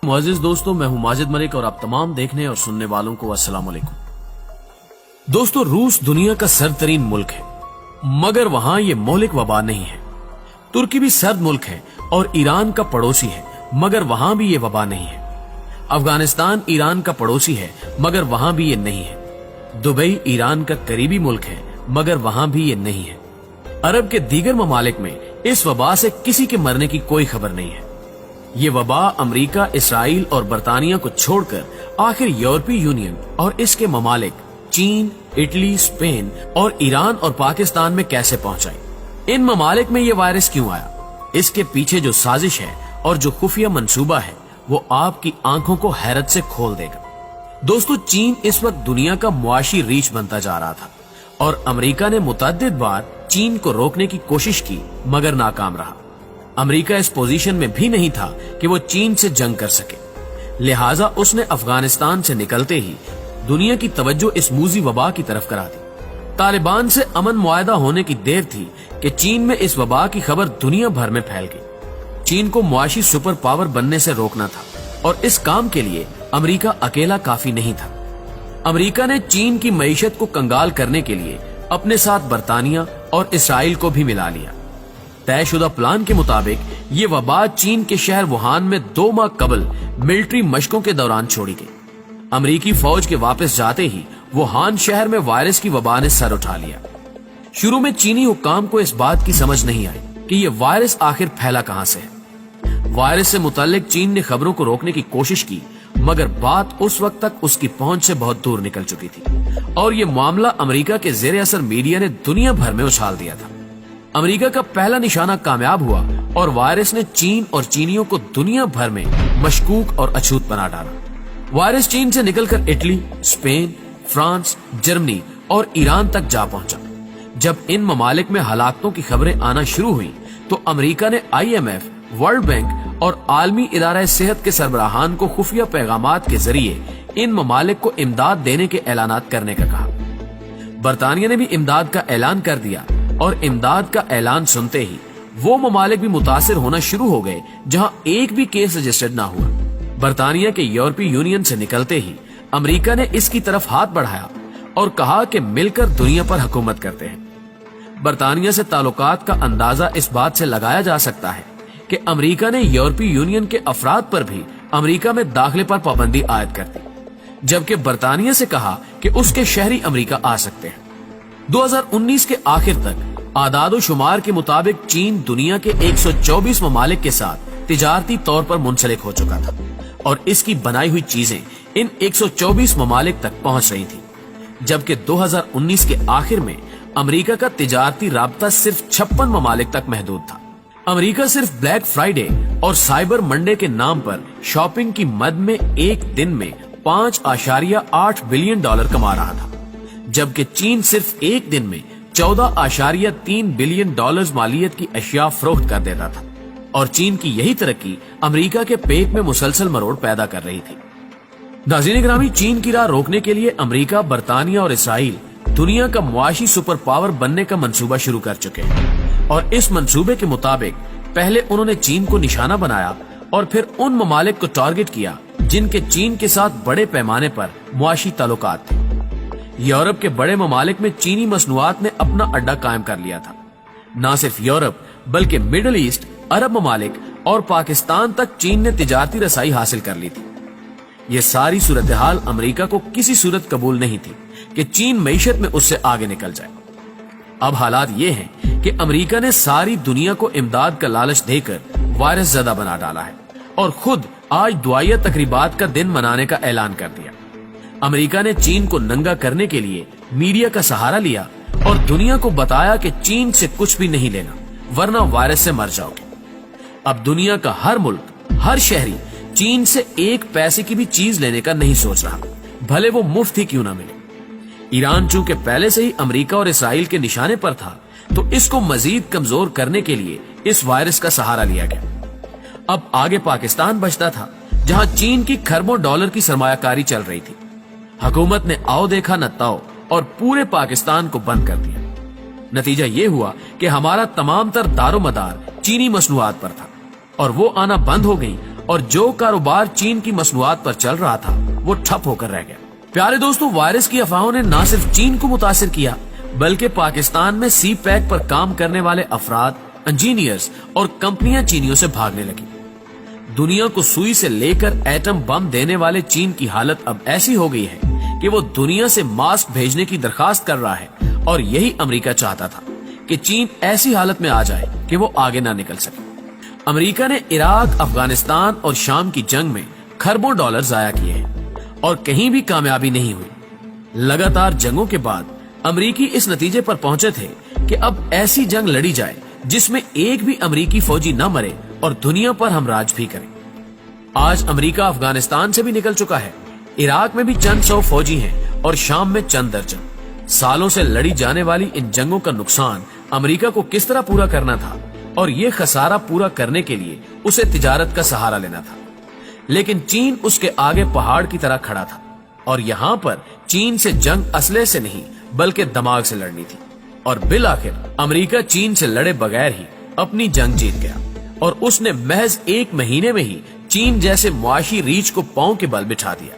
मुअज़्ज़िज़ दोस्तों, मैं हूं माजिद मलिक और आप तमाम देखने और सुनने वालों को अस्सलाम वालेकुम। दोस्तों, रूस दुनिया का सर्दतरीन मुल्क है, मगर वहां ये मौलिक वबा नहीं है। तुर्की भी सर्द मुल्क है और ईरान का पड़ोसी है, मगर वहां भी ये वबा नहीं है। अफगानिस्तान ईरान का पड़ोसी है, मगर वहां भी ये नहीं है। दुबई ईरान का करीबी मुल्क है, मगर वहां भी ये नहीं है। अरब के दीगर ममालिक में इस वबा से किसी के मरने की कोई खबर नहीं है। ये वबा अमेरिका, इसराइल और बरतानिया को छोड़कर आखिर यूरोपीय यूनियन और इसके ममालिक चीन, इटली, स्पेन और ईरान और पाकिस्तान में कैसे पहुंचाई। इन ममालिक में ये वायरस क्यों आया, इसके पीछे जो साजिश है और जो खुफिया मंसूबा है वो आपकी आंखों को हैरत से खोल देगा। दोस्तों, चीन इस वक्त दुनिया का मुआशी रीछ बनता जा रहा था और अमेरिका ने मुतअद्दिद बार चीन को रोकने की कोशिश की, मगर नाकाम रहा। अमेरिका इस पोजीशन में भी नहीं था कि वो चीन से जंग कर सके, लिहाजा उसने अफगानिस्तान से निकलते ही दुनिया की तवज्जो इस मूजी वबा की तरफ करा दी। तालिबान से अमन मुआहदा होने की देर थी कि चीन में इस वबा की खबर दुनिया भर में फैल गई। चीन को मुआशी सुपर पावर बनने से रोकना था और इस काम के लिए अमेरिका अकेला काफी नहीं था। अमेरिका ने चीन की मईशत को कंगाल करने के लिए अपने साथ बरतानिया और इसराइल को भी मिला लिया। तयशुदा प्लान के मुताबिक ये वबा चीन के शहर वुहान में 2 माह कबल मिलिट्री मशकों के दौरान छोड़ी गई। अमेरिकी फौज के वापस जाते ही वुहान शहर में वायरस की वबा ने सर उठा लिया। शुरू में चीनी हुक्काम को इस बात की समझ नहीं आई कि ये वायरस आखिर फैला कहां से है। वायरस से मुताल्लिक चीन ने खबरों को रोकने की कोशिश की, मगर बात उस वक्त तक उसकी पहुंच से बहुत दूर निकल चुकी थी और ये मामला अमेरिका के जेर असर मीडिया ने दुनिया भर में उछाल दिया था। अमेरिका का पहला निशाना कामयाब हुआ और वायरस ने चीन और चीनियों को दुनिया भर में मशकूक और अछूत बना डाला। वायरस चीन से निकलकर इटली, स्पेन, फ्रांस, जर्मनी और ईरान तक जा पहुंचा। जब इन ममालिक में हलाकतों की खबरें आना शुरू हुई तो अमेरिका ने IMF, वर्ल्ड बैंक और आलमी इदारा सेहत के सरबराहान को खुफिया पैगामात के जरिए इन ममालिक को इमदाद देने के ऐलानात करने का कहा। बरतानिया ने भी इमदाद का ऐलान कर दिया और इमदाद का ऐलान सुनते ही वो ममालिक भी मुतासिर होना शुरू हो गए जहां एक भी केस रजिस्टर्ड ना हुआ। बरतानिया के यूरोपीय यूनियन से निकलते ही अमेरिका ने इसकी तरफ हाथ बढ़ाया और कहा कि मिलकर दुनिया पर हुकूमत करते हैं। बरतानिया से ताल्लुकात का अंदाजा इस बात से लगाया जा सकता है कि अमेरिका ने यूरोपीय यूनियन के अफराद पर भी अमेरिका में दाखिले पर पाबंदी आयद कर दी, जबकि बरतानिया से कहा कि उसके शहरी अमेरिका आ सकते हैं। 2019 के आखिर तक आदादो शुमार के मुताबिक चीन दुनिया के 124 ममालिक के साथ तिजारती तौर पर मुंसलिक हो चुका था और इसकी बनाई हुई चीजें इन 124 ममालिक तक पहुंच रही थी, जबकि 2019 के आखिर में अमेरिका का तिजारती राब्ता सिर्फ 56 ममालिक तक महदूद था। अमेरिका सिर्फ ब्लैक फ्राइडे और साइबर मंडे के नाम पर शॉपिंग की मद में एक दिन में $5.8 बिलियन कमा रहा था, जबकि चीन सिर्फ एक दिन में $14.3 बिलियन मालियत की अशिया फरोख्त कर देता था और चीन की यही तरक्की अमेरिका के पेट में मुसलसल मरोड़ पैदा कर रही थी। नाज़रीन ग्रामी, चीन की राह रोकने के लिए अमेरिका, बरतानिया और इसराइल दुनिया का मुआशी सुपर पावर बनने का मंसूबा शुरू कर चुके हैं और इस मंसूबे के मुताबिक पहले उन्होंने चीन को निशाना बनाया और फिर उन ममालिक को टारगेट किया जिनके चीन के साथ बड़े पैमाने पर मुआशी ताल्लुकात थे। यूरोप के बड़े ममालिक में चीनी मसनूआत ने अपना अड्डा कायम कर लिया था। न सिर्फ यूरोप बल्कि मिडिल ईस्ट, अरब ममालिक और पाकिस्तान तक चीन ने तिजारती रसाई हासिल कर ली थी। ये सारी सूरत हाल अमेरिका को किसी सूरत कबूल नहीं थी कि चीन मईशत में उससे आगे निकल जाए। अब हालात ये हैं कि अमेरिका ने सारी दुनिया को इमदाद का लालच देकर वायरस ज़दा बना डाला है और खुद आज दुआया तकरीबात का दिन मनाने का ऐलान कर दिया। अमेरिका ने चीन को नंगा करने के लिए मीडिया का सहारा लिया और दुनिया को बताया कि चीन से कुछ भी नहीं लेना, वरना वायरस से मर जाओगे। अब दुनिया का हर मुल्क, हर शहरी चीन से एक पैसे की भी चीज लेने का नहीं सोच रहा, भले वो मुफ्त ही क्यों ना मिले। ईरान चूंकि पहले से ही अमेरिका और इसराइल के निशाने पर था, तो इसको मजीद कमजोर करने के लिए इस वायरस का सहारा लिया गया। अब आगे पाकिस्तान बचता था, जहां चीन की खरबों डॉलर की सरमायाकारी चल रही थी। हुकूमत ने आओ देखा न ताओ और पूरे पाकिस्तान को बंद कर दिया। नतीजा ये हुआ कि हमारा तमाम तर दारो मदार चीनी मसनूआत पर था और वो आना बंद हो गई اور جو کاروبار چین کی مصنوعات پر چل رہا تھا وہ ٹھپ ہوکر رہ گیا۔ پیارے دوستو، وائرس کی افواہوں نے نہ صرف چین کو متاثر کیا بلکہ پاکستان میں سی پیک پر کام کرنے والے افراد، انجینئرز اور کمپنیاں چینیوں سے بھاگنے لگی۔ دنیا کو سوئی سے لے کر ایٹم بم دینے والے چین کی حالت اب ایسی ہو گئی ہے کہ وہ دنیا سے ماسک بھیجنے کی درخواست کر رہا ہے، اور یہی امریکہ چاہتا تھا کہ چین ایسی حالت میں آ جائے کہ وہ آگے نہ نکل سکے۔ امریکہ نے عراق، افغانستان اور شام کی جنگ میں کھربوں ڈالر ضائع کیے ہیں اور کہیں بھی کامیابی نہیں ہوئی۔ لگاتار جنگوں کے بعد امریکی اس نتیجے پر پہنچے تھے کہ اب ایسی جنگ لڑی جائے جس میں ایک بھی امریکی فوجی نہ مرے اور دنیا پر ہم راج بھی کریں۔ آج امریکہ افغانستان سے بھی نکل چکا ہے، عراق میں بھی چند سو فوجی ہیں اور شام میں چند درجن۔ سالوں سے لڑی جانے والی ان جنگوں کا نقصان امریکہ کو کس طرح پورا کرنا تھا، اور یہ خسارہ پورا کرنے کے لیے اسے تجارت کا سہارا لینا تھا، لیکن چین اس کے آگے پہاڑ کی طرح کھڑا تھا، اور یہاں پر چین سے جنگ اسلحے سے نہیں بلکہ دماغ سے لڑنی تھی، اور بالآخر امریکہ چین سے لڑے بغیر ہی اپنی جنگ جیت گیا، اور اس نے محض 1 مہینے میں ہی چین جیسے معاشی ریچھ کو پاؤں کے بل بٹھا دیا۔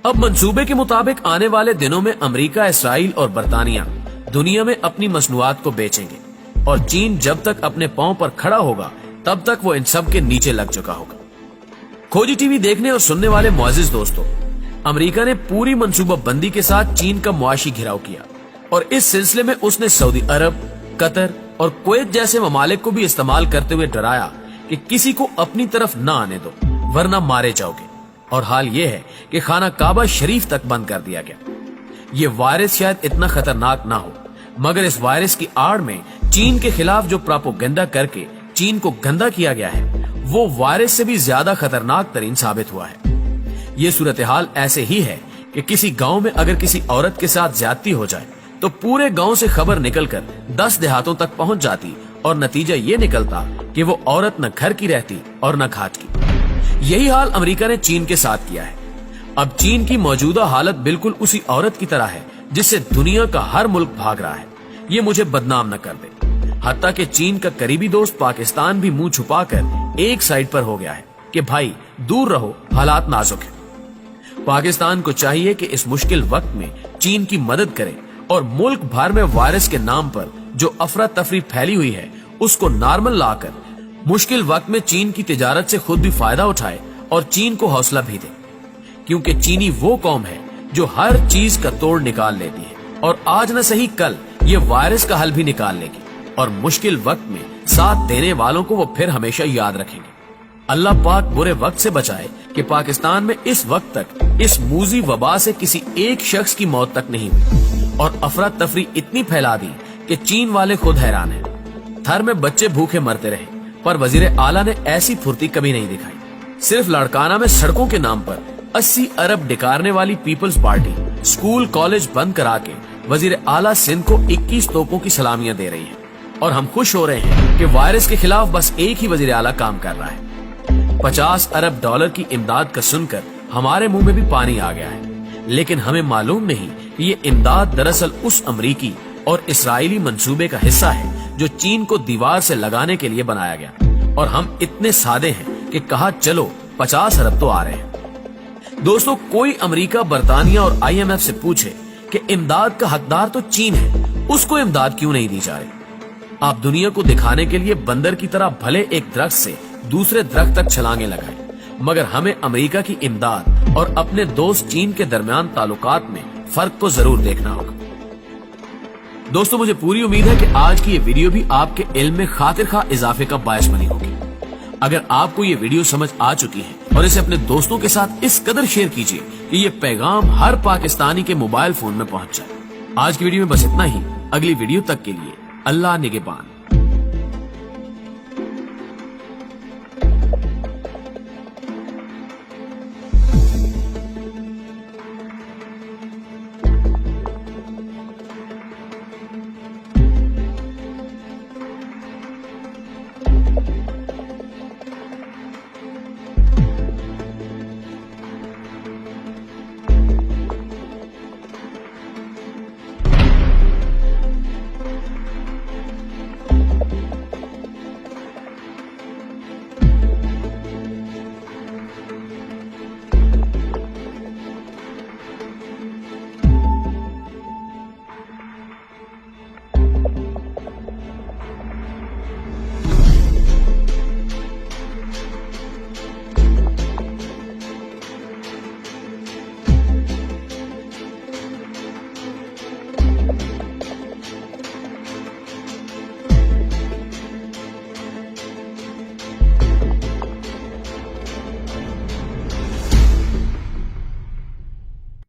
اب منصوبے کے مطابق آنے والے دنوں میں امریکہ، اسرائیل اور برطانیہ دنیا میں اپنی مصنوعات کو بیچیں گے، اور چین جب تک اپنے پاؤں پر کھڑا ہوگا تب تک وہ ان سب کے نیچے لگ چکا ہوگا۔ کھوجی ٹی وی دیکھنے اور سننے والے معزز دوستو، امریکہ نے پوری منصوبہ بندی کے ساتھ چین کا معاشی گھراؤ کیا، اور اس سلسلے میں اس نے سعودی عرب، قطر اور کویت جیسے ممالک کو بھی استعمال کرتے ہوئے ڈرایا کہ کسی کو اپنی طرف نہ آنے دو ورنہ مارے جاؤ گے، اور حال یہ ہے کہ خانہ کعبہ شریف تک بند کر دیا گیا۔ یہ وائرس شاید اتنا خطرناک نہ ہو، مگر اس وائرس کی آڑ میں چین کے خلاف جو پراپوگنڈا کر کے چین کو گندا کیا گیا ہے وہ وائرس سے بھی زیادہ خطرناک ترین ثابت ہوا ہے۔ یہ صورتحال ایسے ہی ہے کہ کسی گاؤں میں اگر کسی عورت کے ساتھ زیادتی ہو جائے تو پورے گاؤں سے خبر نکل کر 10 دیہاتوں تک پہنچ جاتی، اور نتیجہ یہ نکلتا کہ وہ عورت نہ گھر کی رہتی اور نہ گھاٹ کی۔ یہی حال امریکہ نے چین کے ساتھ کیا ہے۔ اب چین کی موجودہ حالت بالکل اسی عورت کی طرح ہے جس سے دنیا کا ہر ملک بھاگ رہا ہے، یہ مجھے بدنام نہ کر دے۔ حتیٰ کہ چین کا قریبی دوست پاکستان بھی منہ چھپا کر ایک سائڈ پر ہو گیا ہے کہ بھائی دور رہو، حالات نازک ہیں۔ پاکستان کو چاہیے کہ اس مشکل وقت میں چین کی مدد کرے اور ملک بھر میں وائرس کے نام پر جو افراتفری پھیلی ہوئی ہے اس کو نارمل لا کر مشکل وقت میں چین کی تجارت سے خود بھی فائدہ اٹھائے اور چین کو حوصلہ بھی دے، کیونکہ چینی وہ قوم ہے جو ہر چیز کا توڑ نکال لیتی ہے، اور آج نہ صحیح کل یہ وائرس کا حل بھی نکال لے گی، اور مشکل وقت میں ساتھ دینے والوں کو وہ پھر ہمیشہ یاد رکھیں گے۔ اللہ پاک برے وقت سے بچائے کہ پاکستان میں اس وقت تک اس موذی وبا سے کسی ایک شخص کی موت تک نہیں ہوئی، اور افراتفری اتنی پھیلا دی کہ چین والے خود حیران ہیں۔ تھر میں بچے بھوکے مرتے رہے پر وزیر اعلیٰ نے ایسی پھرتی کبھی نہیں دکھائی۔ صرف لاڑکانہ میں سڑکوں کے نام پر 80 ارب ڈکارنے والی پیپلز پارٹی اسکول کالج بند کرا کے وزیر اعلیٰ سندھ کو 21 توپوں کی سلامیاں دے رہی ہے، اور ہم خوش ہو رہے ہیں کہ وائرس کے خلاف بس ایک ہی وزیر اعلیٰ کام کر رہا ہے۔ 50 ارب ڈالر کی امداد کا سن کر ہمارے منہ میں بھی پانی آ گیا ہے، لیکن ہمیں معلوم نہیں کہ یہ امداد دراصل اس امریکی اور اسرائیلی منصوبے کا حصہ ہے جو چین کو دیوار سے لگانے کے لیے بنایا گیا، اور ہم اتنے سادے ہیں کہ کہا چلو 50 ارب تو آ رہے ہیں۔ دوستو، کوئی امریکہ، برطانیہ اور IMF سے پوچھے کہ امداد کا حقدار تو چین ہے، اس کو امداد کیوں نہیں دی جا رہی؟ آپ دنیا کو دکھانے کے لیے بندر کی طرح بھلے ایک درخت سے دوسرے درخت تک چھلانگیں لگائیں، مگر ہمیں امریکہ کی امداد اور اپنے دوست چین کے درمیان تعلقات میں فرق کو ضرور دیکھنا ہوگا۔ دوستو، مجھے پوری امید ہے کہ آج کی یہ ویڈیو بھی آپ کے علم میں خاطر خواہ اضافے کا باعث بنی ہوگی۔ اگر آپ کو یہ ویڈیو سمجھ آ چکی ہے اور اسے اپنے دوستوں کے ساتھ اس قدر شیئر کیجیے کہ یہ پیغام ہر پاکستانی کے موبائل فون میں پہنچ جائے۔ آج کی ویڈیو میں بس اتنا ہی، اگلی ویڈیو تک کے لیے اللہ نگہبان۔